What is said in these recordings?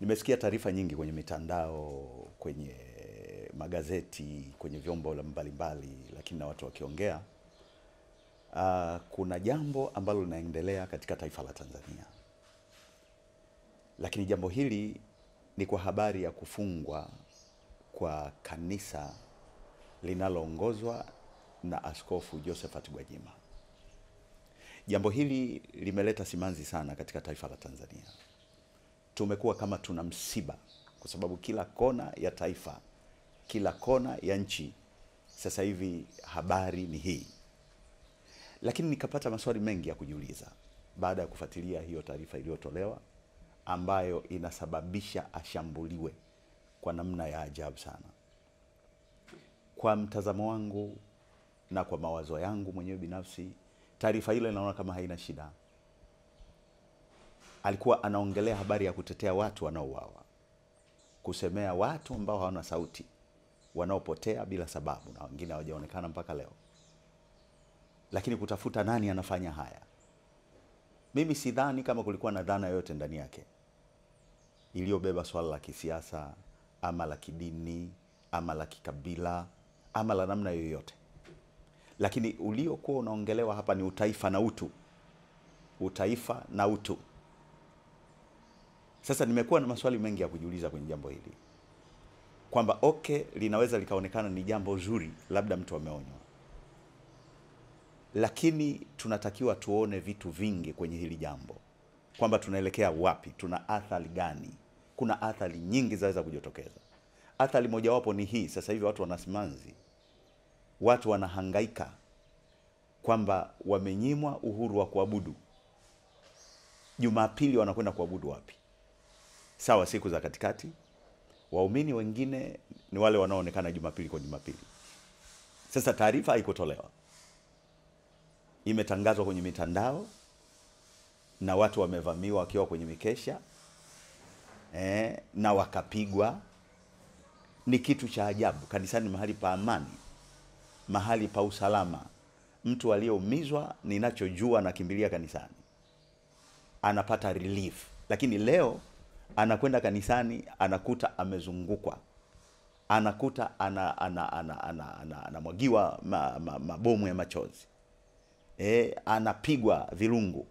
Nimesikia taarifa nyingi kwenye mitandao, kwenye magazeti, kwenye vyombo mbalimbali, lakini na watu wakiongea. Kuna jambo ambalo linaendelea katika taifa la Tanzania. Lakini jambo hili ni kwa habari ya kufungwa kwa kanisa linaloongozwa na Askofu Josephat Gwajima. Jambo hili limeleta simanzi sana katika taifa la Tanzania. Tumekuwa kama tuna msiba, kwa sababu kila kona ya taifa, kila kona ya nchi sasa hivi habari ni hii. Lakini nikapata maswali mengi ya kujiuliza baada ya kufuatilia hiyo taarifa iliyotolewa, ambayo inasababisha ashambuliwe kwa namna ya ajabu sana. Kwa mtazamo wangu na kwa mawazo yangu mwenyewe binafsi, taarifa ile naona kama haina shida. Alikuwa anaongelea habari ya kutetea watu wanaouawa, kusemea watu ambao hawana sauti, wanaopotea bila sababu na wengine hawajaonekana mpaka leo. Lakini kutafuta nani anafanya haya. Mimi sidhani kama kulikuwa na dhana yoyote ndani yake iliyobeba swala la kisiasa ama la kidini ama la kikabila ama la namna yoyote. Lakini uliokuwa unaongelewa hapa ni utaifa na utu. Utaifa na utu. Sasa nimekuwa na maswali mengi ya kujiuliza kwenye jambo hili. Kwamba linaweza likaonekana ni jambo zuri, labda mtu ameonywa. Lakini tunatakiwa tuone vitu vingi kwenye hili jambo. Kwamba tunaelekea wapi, tuna athari gani? Kuna athari nyingi zaweza kujitokeza. Athari mojawapo ni hii, sasa hivi watu wanasimanzi. Watu wanahangaika kwamba wamenyimwa uhuru wa kuabudu. Jumapili wanakwenda kuabudu wapi? Sawa, siku za katikati. Waumini wengine ni wale wanaoonekana Jumapili kwa Jumapili. Sasa taarifa haikutolewa. Imetangazwa kwenye mitandao na watu wamevamiwa wakiwa kwenye mikesha na wakapigwa. Ni kitu cha ajabu. Kanisani mahali pa amani, mahali pa usalama. Mtu aliyeumizwa, ninachojua, anakimbilia kanisani, anapata relief. Lakini leo anakwenda kanisani, anakuta amezungukwa, anakuta anamwagiwa mabomu ya machozi, anapigwa virungu.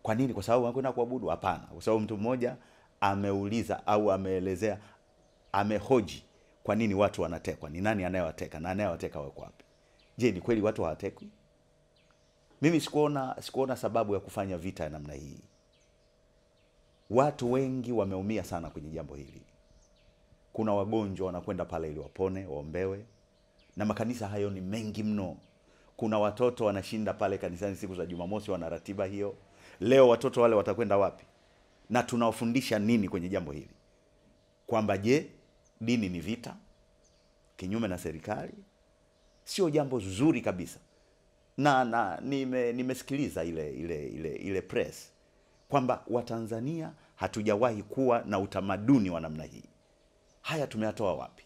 Kwa nini? Kwa sababu anakwenda kuabudu? Hapana, kwa sababu mtu mmoja ameuliza au ameelezea, amehoji kwa nini watu wanatekwa, ni nani anayewateka na anayewateka wako wapi. Je, ni kweli watu hawatekwi? Mimi sikuona sababu ya kufanya vita ya namna hii. Watu wengi wameumia sana kwenye jambo hili. Kuna wagonjwa wanakwenda pale ili wapone, waombewe, na makanisa hayo ni mengi mno. Kuna watoto wanashinda pale kanisani siku za Jumamosi, wana ratiba hiyo. Leo watoto wale watakwenda wapi? Na tunawafundisha nini kwenye jambo hili? Kwamba je, dini ni vita kinyume na serikali? Sio jambo zuri kabisa. Na nimesikiliza ile press kwamba Watanzania hatujawahi kuwa na utamaduni wa namna hii. Haya tumeyatoa wapi?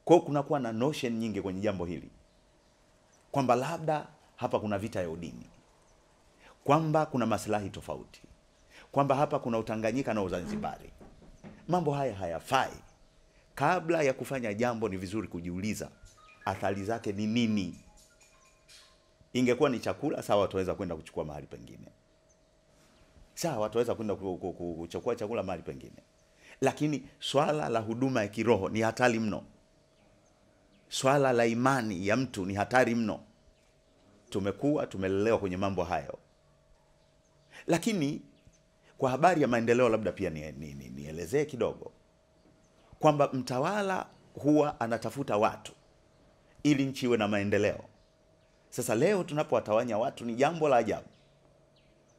Kwa hiyo kunakuwa na notion nyingi kwenye jambo hili, kwamba labda hapa kuna vita ya udini, kwamba kuna maslahi tofauti, kwamba hapa kuna Utanganyika na Uzanzibari. Mambo haya hayafai. Kabla ya kufanya jambo ni vizuri kujiuliza athari zake ni nini. Ingekuwa ni chakula, sawa, watu kwenda kuchukua mahali pengine. Sawa, watu kwenda kuchukua chakula mahali pengine. Lakini swala la huduma ya kiroho ni hatari mno. Swala la imani ya mtu ni hatari mno. Tumelelewa kwenye mambo hayo. Lakini kwa habari ya maendeleo, labda pia nielezee kidogo kwamba mtawala huwa anatafuta watu ili nchi iwe na maendeleo. Sasa leo tunapowatawanya watu ni jambo la ajabu.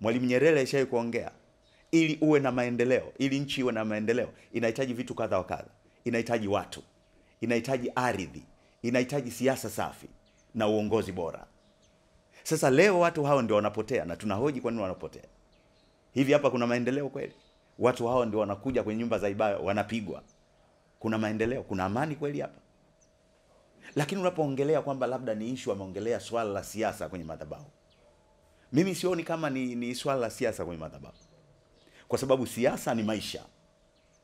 Mwalimu Nyerere alishawahi kuongea, ili uwe na maendeleo, ili nchi iwe na maendeleo, inahitaji vitu kadha wa kadha. Inahitaji watu, inahitaji ardhi, inahitaji siasa safi na uongozi bora. Sasa leo watu hao ndio wanapotea, na tunahoji kwa nini wanapotea. Hivi hapa kuna maendeleo kweli? Watu hao ndio wanakuja kwenye nyumba za ibada wanapigwa. Kuna maendeleo, kuna amani kweli hapa? Lakini unapoongelea kwamba labda ni issue, ameongelea swala la siasa kwenye madhabahu. Mimi sioni kama ni swala la siasa kwenye madhabahu. Kwa sababu siasa ni maisha.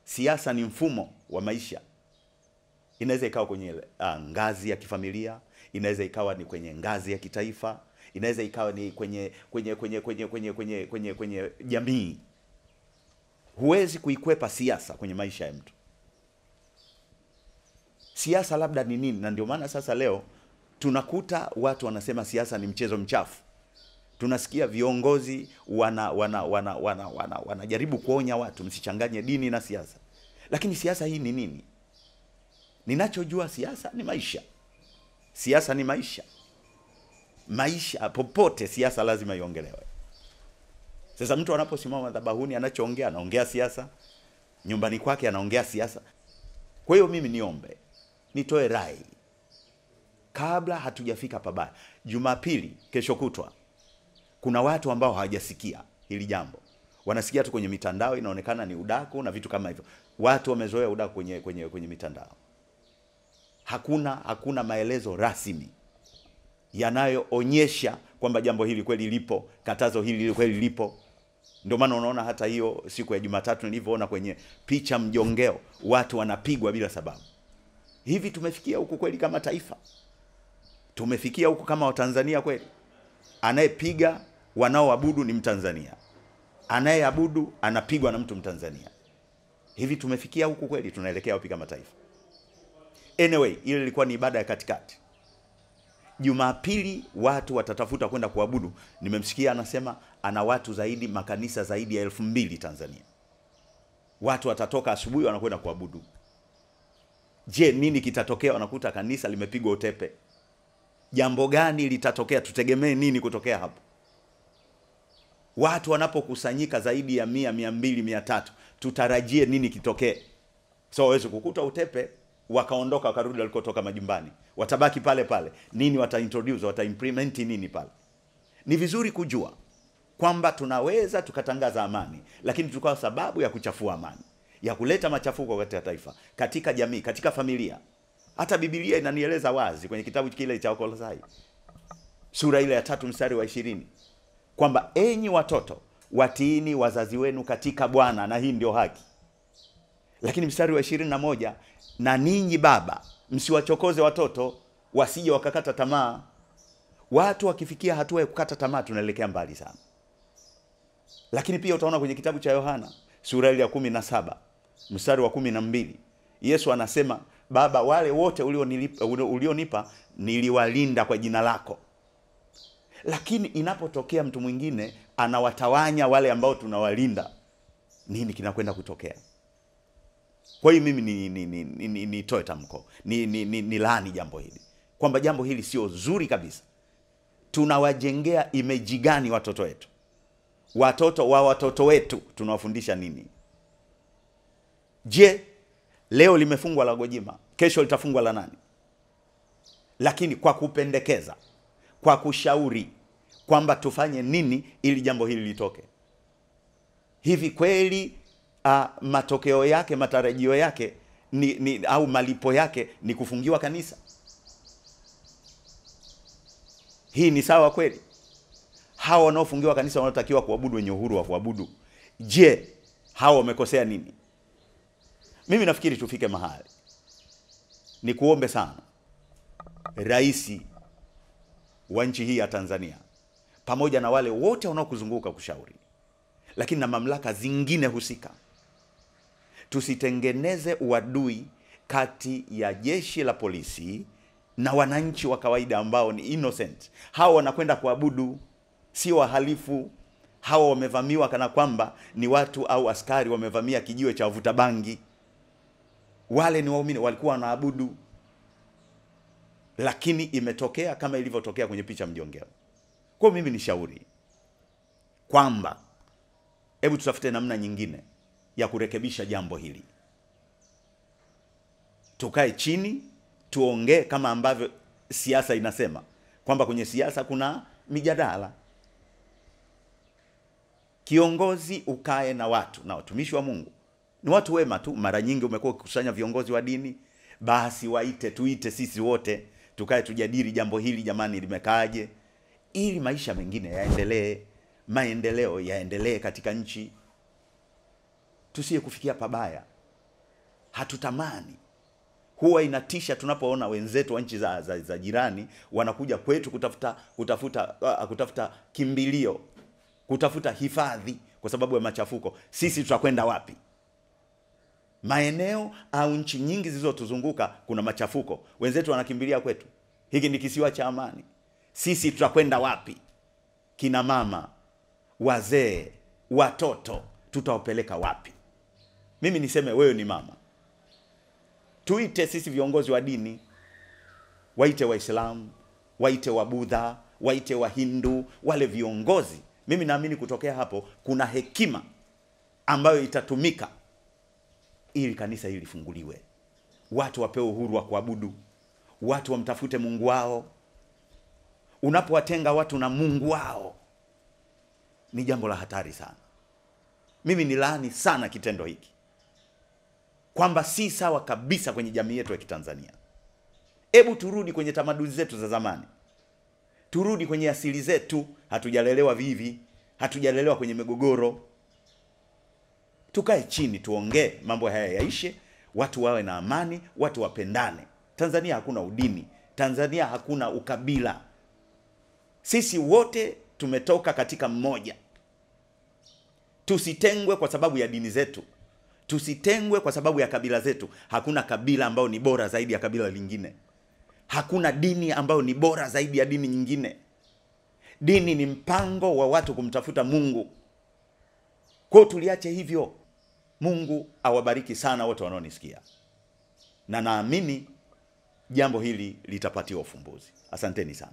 Siasa ni mfumo wa maisha. Inaweza ikawa kwenye ngazi ya kifamilia, inaweza ikawa ni kwenye ngazi ya kitaifa, inaweza ikawa ni kwenye jamii. Huwezi kuikwepa siasa kwenye maisha ya mtu. Siasa labda ni nini? Na ndio maana sasa leo tunakuta watu wanasema siasa ni mchezo mchafu. Tunasikia viongozi wanajaribu kuonya watu msichanganye dini na siasa. Lakini siasa hii ni nini? Ninachojua siasa ni maisha. Siasa ni maisha. Maisha popote siasa lazima iongelewe. Sasa mtu anaposimama madhabahuni anachoongea, anaongea siasa. Nyumbani kwake anaongea siasa. Kwa hiyo mimi niombe, nitoe rai kabla hatujafika pabaya. Jumapili kesho kutwa kuna watu ambao hawajasikia hili jambo. Wanasikia tu kwenye mitandao, inaonekana ni udaku na vitu kama hivyo. Watu wamezoea udaku kwenye mitandao. Hakuna maelezo rasmi yanayoonyesha kwamba jambo hili kweli lipo, katazo hili kweli lipo. Ndio maana unaona hata hiyo siku ya Jumatatu nilivyoona kwenye picha mjongeo, watu wanapigwa bila sababu. Hivi tumefikia huku kweli kama taifa? Tumefikia huku kama Watanzania kweli? Anayepiga wanaoabudu ni Mtanzania, anayeabudu anapigwa na mtu Mtanzania. Hivi tumefikia huku kweli? Tunaelekea wapi kama taifa? Anyway, ile ilikuwa ni ibada ya katikati. Jumapili watu watatafuta kwenda kuabudu. Nimemsikia anasema ana watu zaidi, makanisa zaidi ya 2000 Tanzania. Watu watatoka asubuhi wanakwenda kuabudu. Je, nini kitatokea? Wanakuta kanisa limepigwa utepe. Jambo gani litatokea? Tutegemee nini kutokea hapo? Watu wanapokusanyika zaidi ya 100, 200, 300, tutarajie nini kitokee? So waweze kukuta utepe wakaondoka wakarudi walikotoka majumbani. Watabaki pale pale. Nini wataintroduce, wataimplement nini pale? Ni vizuri kujua kwamba tunaweza tukatangaza amani, lakini tukao sababu ya kuchafua amani, ya kuleta machafuko katika taifa, katika jamii, katika familia. Hata Biblia inanieleza wazi kwenye kitabu kile cha Wakolosai sura ile ya 3 mstari wa 20 kwamba enyi watoto watiini wazazi wenu katika Bwana, na hii ndio haki. Lakini mstari wa 21, na ninyi baba msiwachokoze watoto wasije wakakata tamaa. Watu wakifikia hatua ya kukata tamaa tunaelekea mbali sana. Lakini pia utaona kwenye kitabu cha Yohana sura ile ya 17 mstari wa 12, Yesu anasema, Baba, wale wote ulionipa niliwalinda kwa jina lako. Lakini inapotokea mtu mwingine anawatawanya wale ambao tunawalinda, nini kinakwenda kutokea? Kwa hiyo mimi nitoe tamko, ni laani jambo hili, kwamba jambo hili sio zuri kabisa. Tunawajengea image gani watoto wetu? Watoto wa watoto wetu tunawafundisha nini? Je, leo limefungwa la Gwajima, kesho litafungwa la nani? Lakini kwa kupendekeza, kwa kushauri kwamba tufanye nini ili jambo hili litoke. Hivi kweli matokeo yake, matarajio yake au malipo yake ni kufungiwa kanisa? Hii ni sawa kweli? Hao wanaofungiwa kanisa wanatakiwa kuabudu, wenye uhuru wa kuabudu. Je, hao wamekosea nini? Mimi nafikiri tufike mahali ni kuombe sana rais wa nchi hii ya Tanzania, pamoja na wale wote wanaokuzunguka kushauri, lakini na mamlaka zingine husika, tusitengeneze uadui kati ya jeshi la polisi na wananchi wa kawaida ambao ni innocent. Hao wanakwenda kuabudu, si wahalifu. Hao wamevamiwa kana kwamba ni watu au askari wamevamia kijiwe cha wavuta bangi. Wale ni waumini, walikuwa wanaabudu. Lakini imetokea kama ilivyotokea kwenye picha mjongeo. Kwa mimi ni shauri kwamba hebu tutafute namna nyingine ya kurekebisha jambo hili. Tukae chini, tuongee kama ambavyo siasa inasema, kwamba kwenye siasa kuna mijadala. Kiongozi ukae na watu, na watumishi wa Mungu ni watu wema tu. Mara nyingi umekuwa ukikusanya viongozi wa dini, basi tuite sisi wote, tukae tujadili jambo hili, jamani limekaaje, ili maisha mengine yaendelee, maendeleo yaendelee katika nchi. Tusiye kufikia pabaya. hatutamani. Huwa inatisha tunapoona wenzetu wa nchi za jirani wanakuja kwetu kutafuta kimbilio, kutafuta hifadhi kwa sababu ya machafuko. Sisi tutakwenda wapi? Maeneo au nchi nyingi zilizotuzunguka kuna machafuko, wenzetu wanakimbilia kwetu. Hiki ni kisiwa cha amani. Sisi tutakwenda wapi? Kina mama, wazee, watoto tutawapeleka wapi? Mimi niseme, wewe ni mama, tuite sisi viongozi wa dini, waite Waislamu, waite Wabudha, waite Wahindu, wale viongozi. Mimi naamini kutokea hapo kuna hekima ambayo itatumika ili kanisa hili lifunguliwe, watu wapewe uhuru wa kuabudu, watu wamtafute Mungu wao. Unapowatenga watu na Mungu wao ni jambo la hatari sana. Mimi nilaani sana kitendo hiki, kwamba si sawa kabisa kwenye jamii yetu ya Kitanzania. Hebu turudi kwenye tamaduni zetu za zamani, turudi kwenye asili zetu. Hatujalelewa vivi, hatujalelewa kwenye migogoro. Tukae chini tuongee, mambo haya yaishe, watu wawe na amani, watu wapendane. Tanzania hakuna udini, Tanzania hakuna ukabila. Sisi wote tumetoka katika mmoja. Tusitengwe kwa sababu ya dini zetu, tusitengwe kwa sababu ya kabila zetu. Hakuna kabila ambao ni bora zaidi ya kabila lingine. Hakuna dini ambayo ni bora zaidi ya dini nyingine. Dini ni mpango wa watu kumtafuta Mungu. Kwa tuliache hivyo. Mungu awabariki sana wote wanaonisikia, na naamini jambo hili litapatiwa ufumbuzi. Asanteni sana.